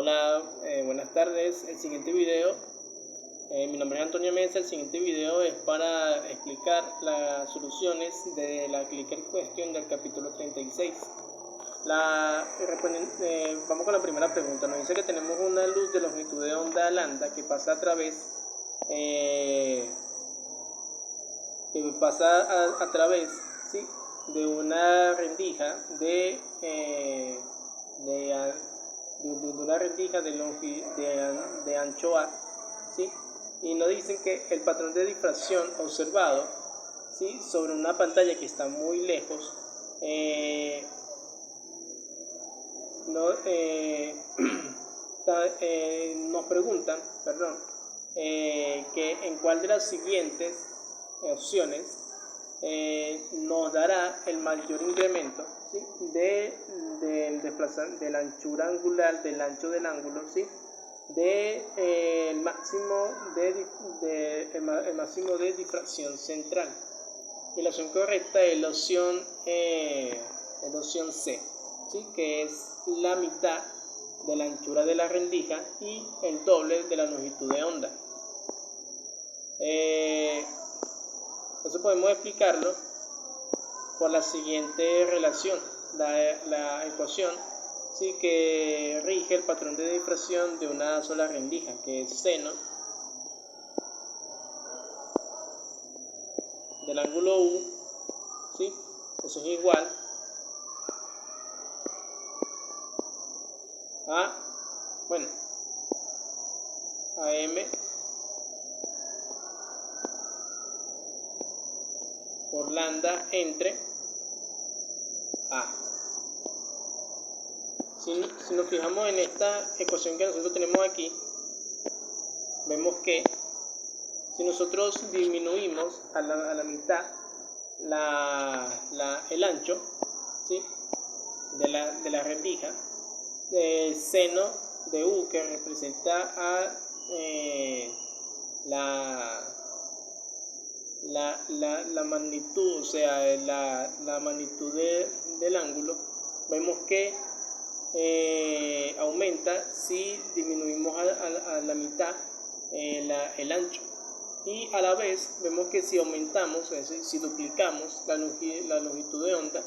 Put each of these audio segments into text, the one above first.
Hola, buenas tardes. El siguiente video, mi nombre es Antonio Mesa. El siguiente video es para explicar las soluciones de la Clicker Question del capítulo 36. Vamos con la primera pregunta. Nos dice que tenemos una luz de longitud de onda lambda que pasa a través ¿sí?, de una rendija de ancho A, ¿sí? Y nos dicen que el patrón de difracción observado, ¿sí?, sobre una pantalla que está muy lejos, nos preguntan, que en cuál de las siguientes opciones nos dará el mayor incremento, ¿sí?, de la anchura angular, del ancho del ángulo, ¿sí?, el máximo de difracción central. Y la opción correcta es la opción C, ¿sí?, que es la mitad de la anchura de la rendija y el doble de la longitud de onda. Eso podemos explicarlo por la siguiente relación, la ecuación, ¿sí?, que rige el patrón de difracción de una sola rendija, que es seno del ángulo U, ¿sí?, eso es igual a M por lambda entre A. Si nos fijamos en esta ecuación que nosotros tenemos aquí, vemos que si nosotros disminuimos a la mitad el ancho, ¿sí?, de la rendija, el seno de U, que representa a la magnitud, o sea, la magnitud del ángulo, vemos que aumenta si disminuimos a la mitad el ancho, y a la vez vemos que si aumentamos, es decir, si duplicamos la longitud de onda,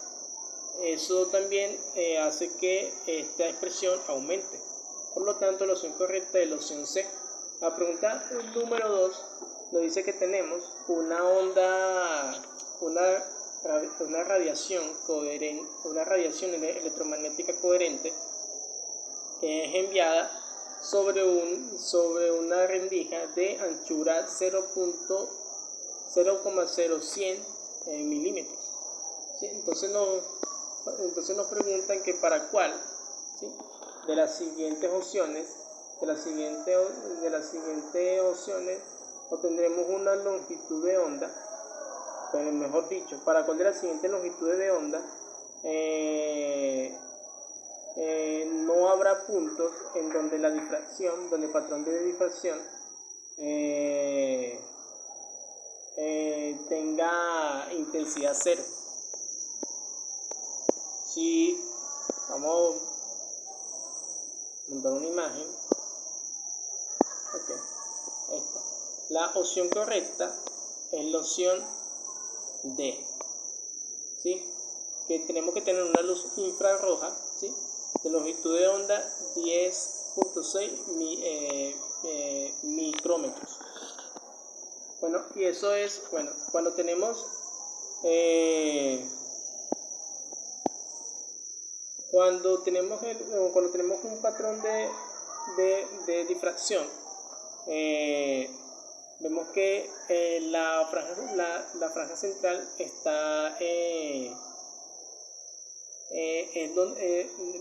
eso también hace que esta expresión aumente. Por lo tanto, la opción correcta es la opción C. La pregunta número 2 nos dice que tenemos una radiación electromagnética coherente que es enviada sobre una rendija de anchura 0,0100 milímetros. ¿Sí? Entonces nos preguntan que para cuál, ¿sí?, de las siguientes opciones obtendremos una longitud de onda, pero mejor dicho, para cuál de las siguientes longitudes de onda no habrá puntos en donde el patrón de difracción tenga intensidad cero. Si vamos a montar una imagen, la opción correcta es la opción D, ¿sí?, que tenemos que tener una luz infrarroja, ¿sí?, de longitud de onda 10.6 micrómetros. Y eso es, cuando tenemos un patrón de difracción, vemos que la franja central está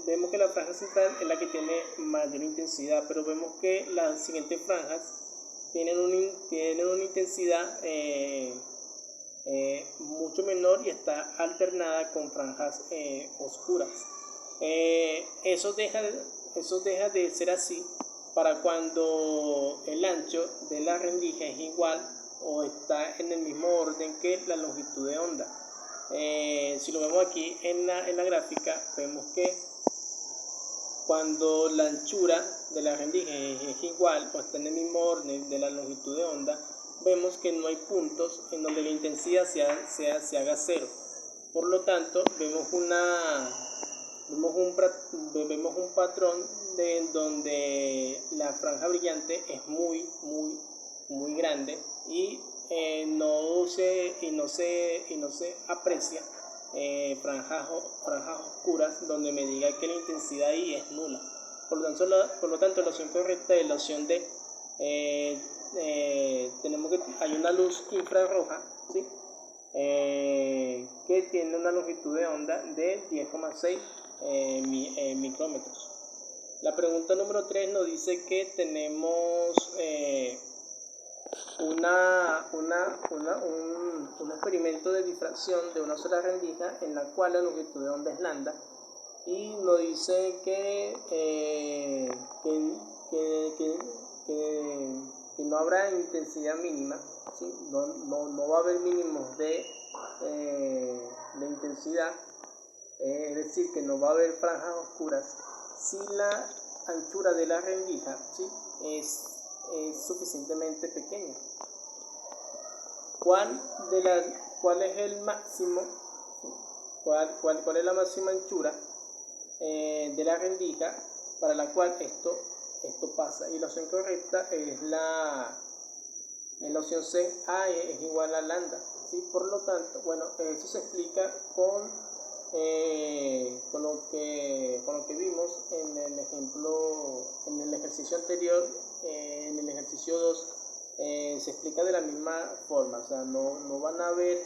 vemos que la franja central es la que tiene mayor intensidad, pero vemos que las siguientes franjas tienen una intensidad mucho menor y está alternada con franjas oscuras. Eso deja de ser así para cuando el ancho de la rendija es igual o está en el mismo orden que la longitud de onda. Si lo vemos aquí en la gráfica, vemos que cuando la anchura de la rendija es igual o está en el mismo orden de la longitud de onda, vemos que no hay puntos en donde la intensidad se haga cero. Por lo tanto, vemos un patrón donde la franja brillante es muy grande y no se aprecia franjas oscuras donde me diga que la intensidad ahí es nula. Por lo tanto, la opción correcta es la opción D. Hay una luz infrarroja, ¿sí? Que tiene una longitud de onda de 10,6 micrómetros. La pregunta número 3 nos dice que tenemos un experimento de difracción de una sola rendija en la cual la longitud de onda es lambda, y nos dice que no habrá intensidad mínima, ¿sí? No va a haber mínimos de intensidad, es decir, que no va a haber franjas oscuras si la anchura de la rendija, ¿sí? es suficientemente pequeña. ¿Cuál es el máximo? ¿Sí? ¿Cuál es la máxima anchura de la rendija para la cual esto pasa? Y la opción correcta es la opción C, A es igual a lambda, ¿sí? Por lo tanto, bueno, eso se explica con lo que vimos en el ejemplo, en el ejercicio anterior. En el ejercicio 2 se explica de la misma forma, o sea, no van a haber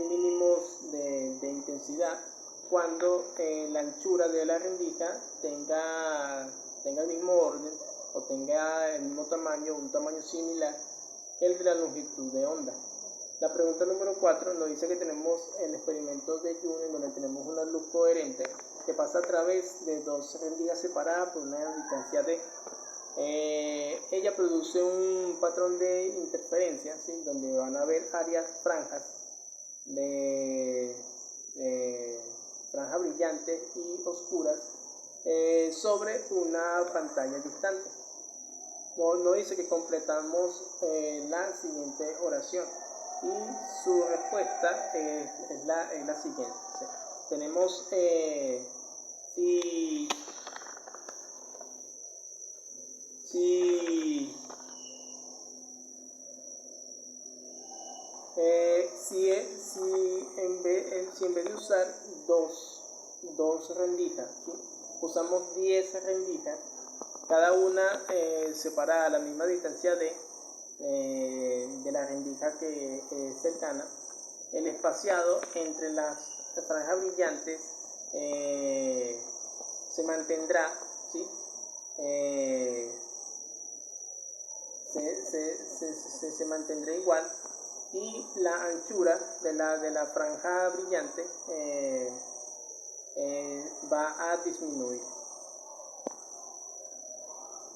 mínimos de intensidad cuando la anchura de la rendija tenga el mismo orden o tenga el mismo tamaño, un tamaño similar que el de la longitud de onda. La pregunta número 4 nos dice que tenemos el experimento de Joule, en donde tenemos una luz coherente que pasa a través de dos rendijas separadas por una distancia d. Ella produce un patrón de interferencia, ¿sí? Donde van a haber áreas franjas franjas brillantes y oscuras sobre una pantalla distante. Nos dice que completamos la siguiente oración, y su respuesta es la siguiente. O sea, tenemos si en vez de usar dos rendijas, ¿sí? Usamos 10 rendijas, cada una separada a la misma distancia de la rendija que es cercana, el espaciado entre las franjas brillantes se mantendrá, ¿sí? Se mantendrá igual, y la anchura de la franja brillante va a disminuir.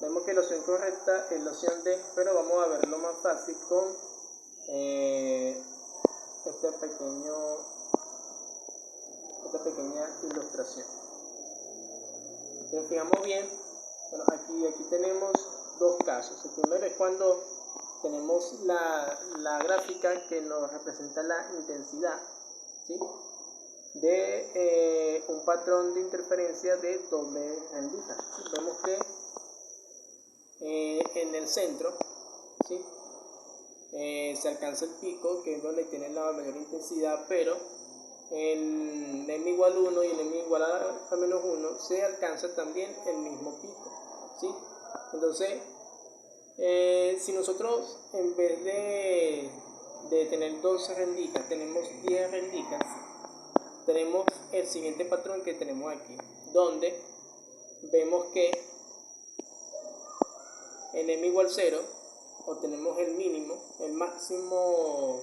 Vemos que la opción correcta es la opción D, pero vamos a verlo más fácil con esta pequeña ilustración. Si nos fijamos bien, bueno, aquí tenemos dos casos. El primero es cuando tenemos la gráfica que nos representa la intensidad, ¿sí? De un patrón de interferencia de doble rendija, ¿sí? Vemos que en el centro, ¿sí? Se alcanza el pico, que es donde tiene la mayor intensidad, pero en m igual 1 y en m igual a menos 1 se alcanza también el mismo pico, ¿sí? Entonces, si nosotros en vez de tener 12 rendijas tenemos 10 rendijas, tenemos el siguiente patrón que tenemos aquí, donde vemos que en m igual 0 obtenemos el mínimo, el máximo,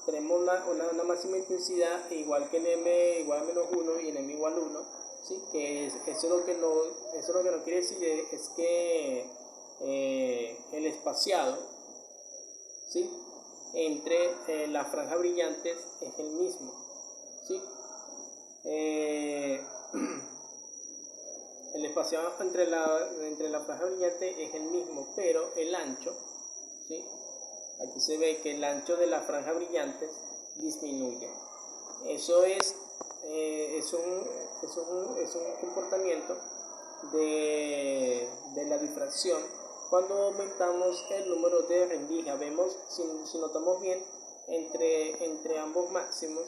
tenemos una máxima intensidad igual que en m igual a menos 1 y en m igual 1, ¿sí? Que eso lo que no quiere decir es que el espaciado, ¿sí? Entre las franjas brillantes es el mismo, ¿sí? el espacio entre la franja brillante es el mismo, pero el ancho, ¿sí? Aquí se ve que el ancho de la franja brillante disminuye. Eso es un comportamiento de la difracción cuando aumentamos el número de rendijas. Vemos, si notamos bien, entre ambos máximos,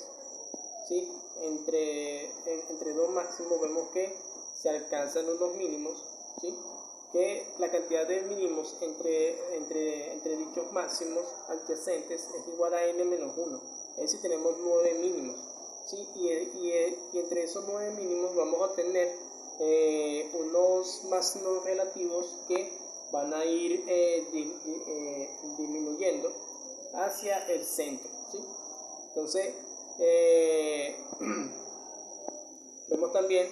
¿sí? entre dos máximos vemos que se alcanzan unos mínimos, ¿sí? Que la cantidad de mínimos entre dichos máximos adyacentes es igual a n-1, es decir, tenemos 9 mínimos, ¿sí? Y entre esos 9 mínimos vamos a tener unos máximos relativos que van a ir disminuyendo hacia el centro, ¿sí? Entonces, vemos también,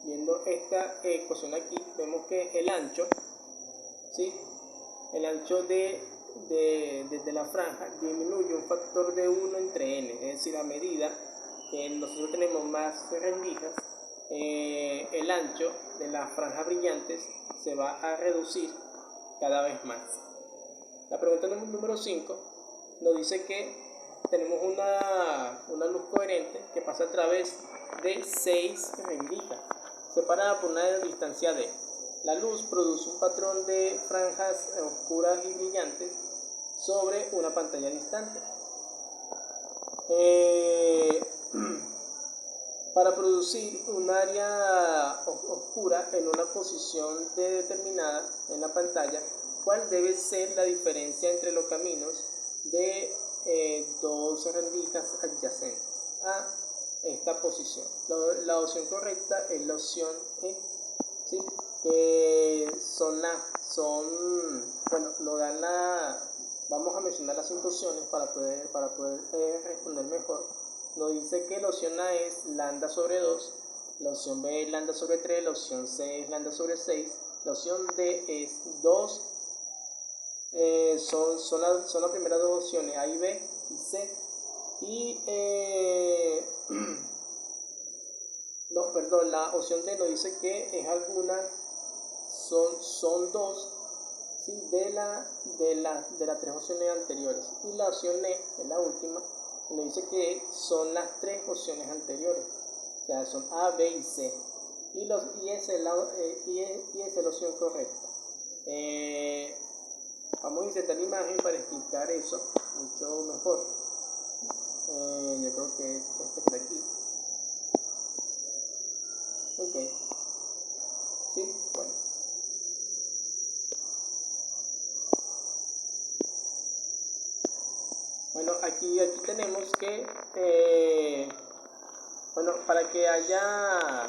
viendo esta ecuación aquí, vemos que el ancho, ¿sí? El ancho de la franja disminuye un factor de 1 entre n, es decir, a medida que nosotros tenemos más rendijas, el ancho de las franjas brillantes se va a reducir cada vez más. La pregunta número 5 nos dice que tenemos una luz coherente que pasa a través de 6 rendijas separadas por una distancia d. La luz produce un patrón de franjas oscuras y brillantes sobre una pantalla distante. Para producir un área oscura en una posición determinada en la pantalla, ¿cuál debe ser la diferencia entre los caminos de dos rendijas adyacentes a esta posición? La opción correcta es la opción E, ¿sí? Que nos dan vamos a mencionar las 5 opciones para poder responder mejor. Nos dice que la opción A es lambda sobre 2, la opción B es lambda sobre 3, la opción C es lambda sobre 6, la opción D es 2, son las primeras dos opciones, A y B y C. Y no, perdón, la opción D nos dice que es alguna, son dos, ¿sí? de las 3 opciones anteriores. Y la opción E es la última, nos dice que son las 3 opciones anteriores, o sea, son A, B y C. Y esa es la opción correcta. Vamos a insertar la imagen para explicar eso mucho mejor. Yo creo que es este que está aquí. Ok. Sí, bueno. Bueno, aquí tenemos que, para que haya,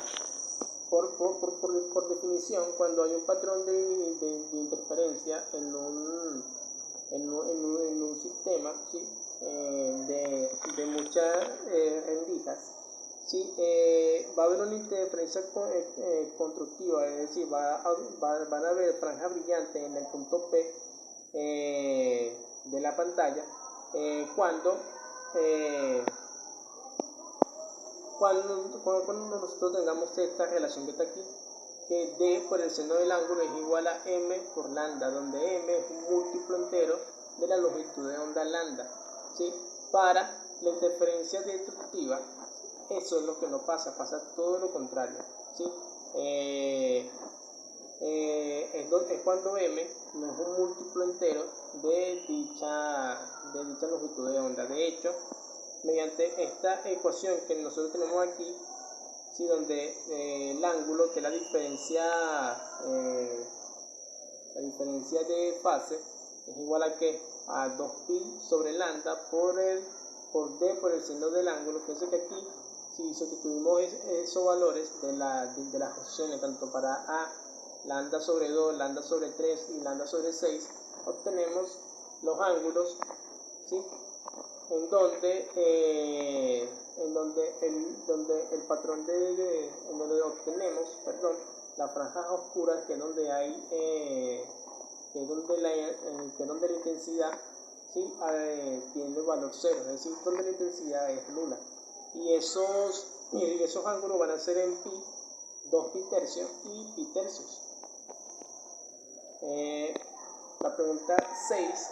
por definición, cuando hay un patrón de interferencia en un sistema, ¿sí? de muchas rendijas, ¿sí? Va a haber una interferencia constructiva, es decir, van a haber franjas brillantes en el punto P de la pantalla cuando nosotros tengamos esta relación que está aquí, que D por el seno del ángulo es igual a M por lambda, donde M es un múltiplo entero de la longitud de onda lambda, ¿sí? Para la interferencia destructiva, eso es lo que no pasa todo lo contrario, ¿sí? Es cuando M no es un múltiplo entero de dicha longitud de onda. De hecho, mediante esta ecuación que nosotros tenemos aquí, ¿sí? Donde el ángulo, que es la diferencia de fase, es igual a que a 2pi sobre lambda por D por el seno del ángulo. Fíjense que aquí, si sustituimos esos valores de las opciones, tanto para A, lambda sobre 2, lambda sobre 3 y lambda sobre 6, obtenemos los ángulos, ¿sí? en donde el patrón en donde obtenemos, las franjas oscuras, que es donde hay que es donde la intensidad, ¿sí? Tiene valor 0, es decir, donde la intensidad es nula, y esos ángulos van a ser en pi, 2 pi tercios y pi tercios. La pregunta 6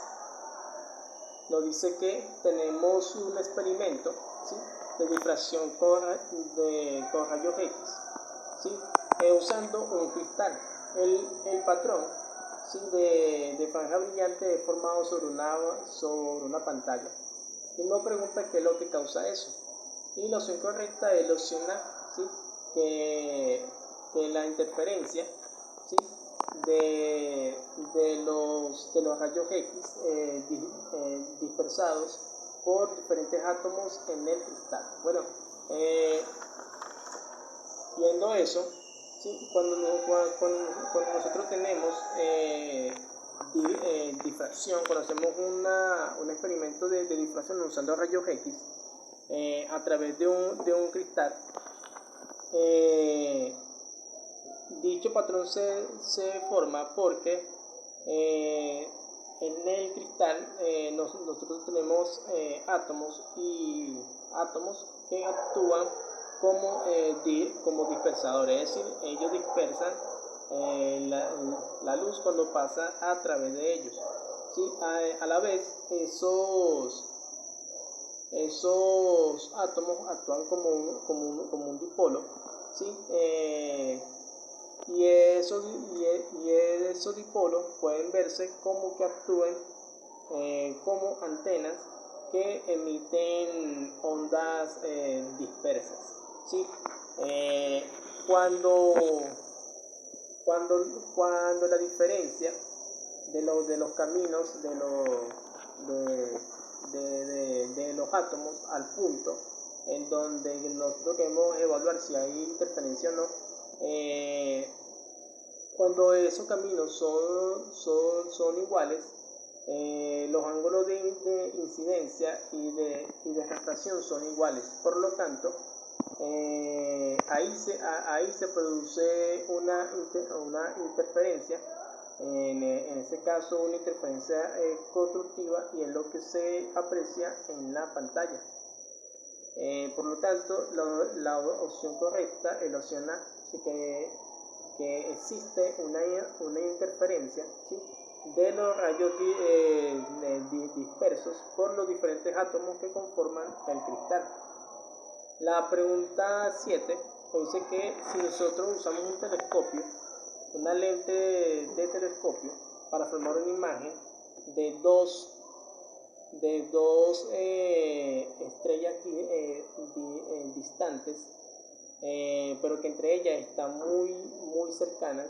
nos dice que tenemos un experimento, ¿sí?, de difracción con rayos X, ¿sí?, usando un cristal. El patrón, ¿sí?, de franja brillante es formado sobre una pantalla. Y nos pregunta qué es lo que causa eso. Y la opción correcta es la opción A, ¿sí?, que la interferencia, ¿sí?, de los rayos X dispersados por diferentes átomos en el cristal. Bueno, viendo eso, ¿sí?, cuando nosotros tenemos difracción, cuando hacemos un experimento de difracción usando rayos X a través de un cristal, dicho patrón se forma porque en el cristal nosotros tenemos átomos que actúan como dispersadores, es decir, ellos dispersan la luz cuando pasa a través de ellos, ¿sí? A la vez esos átomos actúan como un dipolo, ¿sí? Y esos dipolos pueden verse como que actúen como antenas que emiten ondas dispersas, ¿sí? Cuando la diferencia de los caminos de los átomos al punto en donde nosotros queremos evaluar si hay interferencia o no, cuando esos caminos son iguales, los ángulos de incidencia y de refracción son iguales. Por lo tanto, ahí se produce una interferencia, en ese caso una interferencia constructiva, y es lo que se aprecia en la pantalla. Por lo tanto, la opción correcta es la opción A, así que existe una interferencia, ¿sí?, de los rayos dispersos por los diferentes átomos que conforman el cristal. La pregunta 7 dice que si nosotros usamos un telescopio, una lente de telescopio, para formar una imagen de dos estrellas distantes, pero que entre ellas están muy cercanas,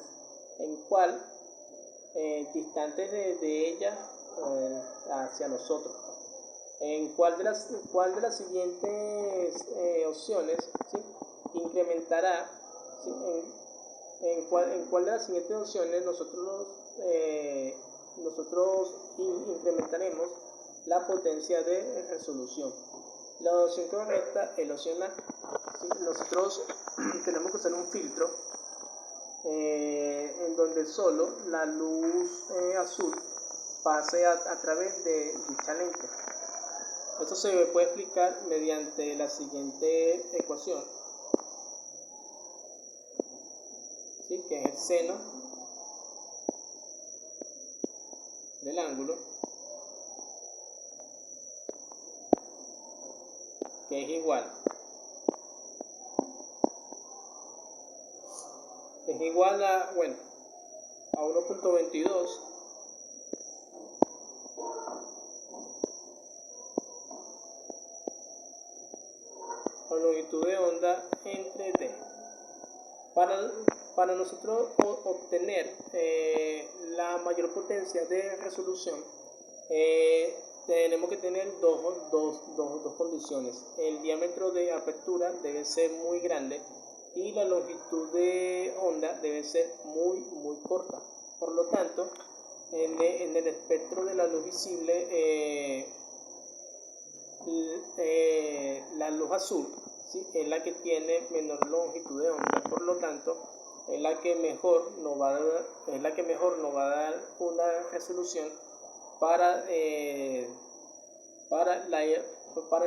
en cuál distantes de ellas hacia nosotros, en cuál de las siguientes opciones, ¿sí?, incrementará, ¿sí?, en cuál de las siguientes opciones nosotros incrementaremos la potencia de resolución. La opción correcta es la opción A, ¿sí? Nosotros tenemos que usar un filtro en donde solo la luz azul pase a través de dicha lente. Esto se puede explicar mediante la siguiente ecuación, ¿sí?, que es el seno del ángulo, que es igual a 1.22 con longitud de onda entre d. Para nosotros obtener la mayor potencia de resolución, tenemos que tener dos condiciones. El diámetro de apertura debe ser muy grande y la longitud de onda debe ser muy corta. Por lo tanto, en el espectro de la luz visible, la luz azul, ¿sí?, es la que tiene menor longitud de onda. Por lo tanto, es la que mejor nos va a dar una resolución para la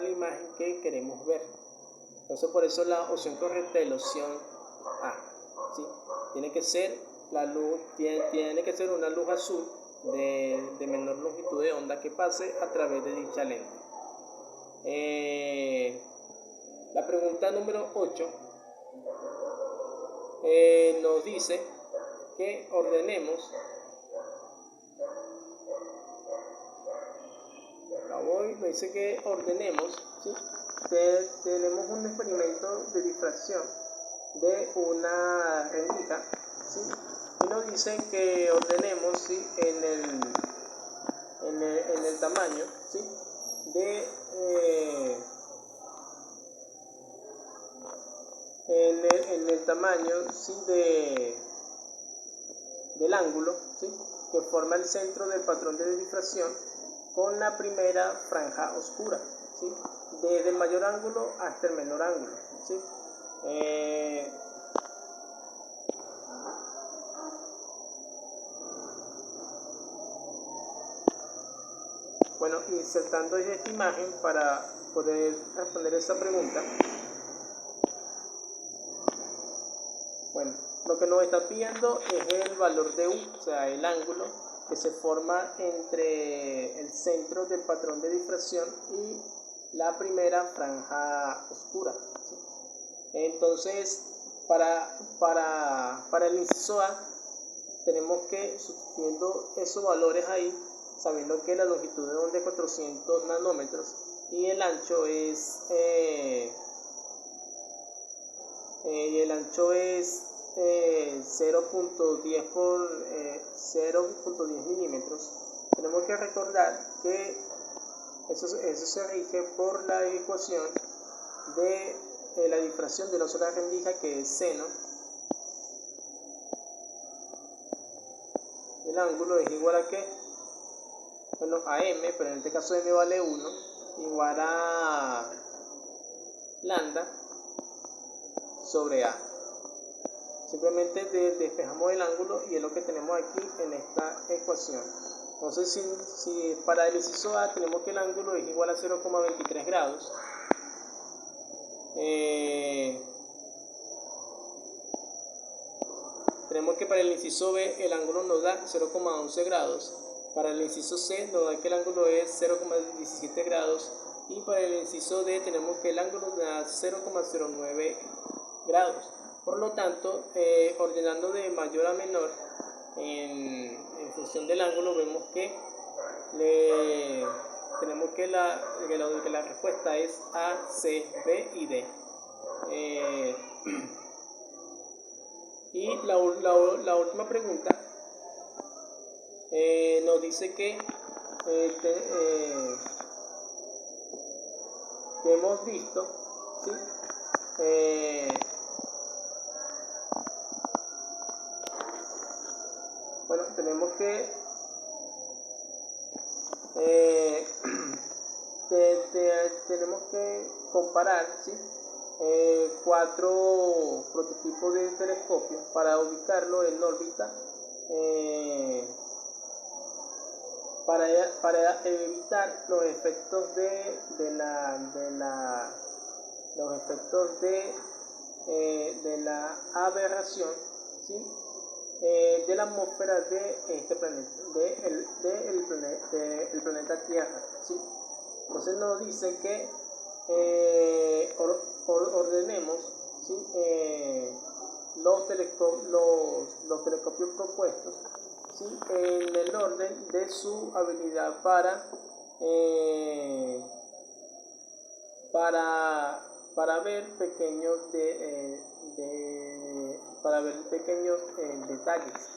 imagen que queremos ver. Entonces, por eso la opción correcta es la opción A. ¿sí? Tiene que ser tiene que ser una luz azul de menor longitud de onda que pase a través de dicha lente. La pregunta número 8 nos dice que ordenemos, nos dice que ordenemos, ¿sí? Tenemos un experimento de difracción de una rendija, ¿sí? Y nos dice que ordenemos, ¿sí? en el tamaño, ¿sí? En el tamaño, ¿sí? del ángulo, ¿sí? que forma el centro del patrón de difracción con la primera franja oscura, ¿sí? desde el mayor ángulo hasta el menor ángulo, ¿sí? Bueno, insertando esta imagen para poder responder esa pregunta. Bueno, lo que nos está pidiendo es el valor de U, o sea, el ángulo que se forma entre el centro del patrón de difracción y la primera franja oscura, ¿sí? Entonces, para el inciso A, tenemos que, sustituyendo esos valores ahí, sabiendo que la longitud de onda es 400 nanómetros y el ancho es 0.10 por 0.10 milímetros. Tenemos que recordar que eso se rige por la ecuación de la difracción de una sola rendija, que es seno del ángulo es igual a ¿qué? Bueno, a m, pero en este caso m vale 1, igual a lambda sobre a. Simplemente despejamos el ángulo y es lo que tenemos aquí en esta ecuación. Entonces, si para el inciso A tenemos que el ángulo es igual a 0,23 grados, tenemos que para el inciso B el ángulo nos da 0,11 grados, para el inciso C nos da que el ángulo es 0,17 grados y para el inciso D tenemos que el ángulo nos da 0,09 grados. Por lo tanto, ordenando de mayor a menor en función del ángulo, vemos que tenemos que la respuesta es A, C, B y D. Y la última pregunta nos dice que hemos visto, ¿sí? Bueno, tenemos que tenemos que comparar, ¿sí? 4 prototipos de telescopios para ubicarlo en órbita, para evitar los efectos de la aberración, ¿sí? De la atmósfera de este planeta, del planeta Tierra, ¿sí? Entonces nos dice que ordenemos, ¿sí? los telescopios propuestos, ¿sí? En el orden de su habilidad para ver pequeños detalles.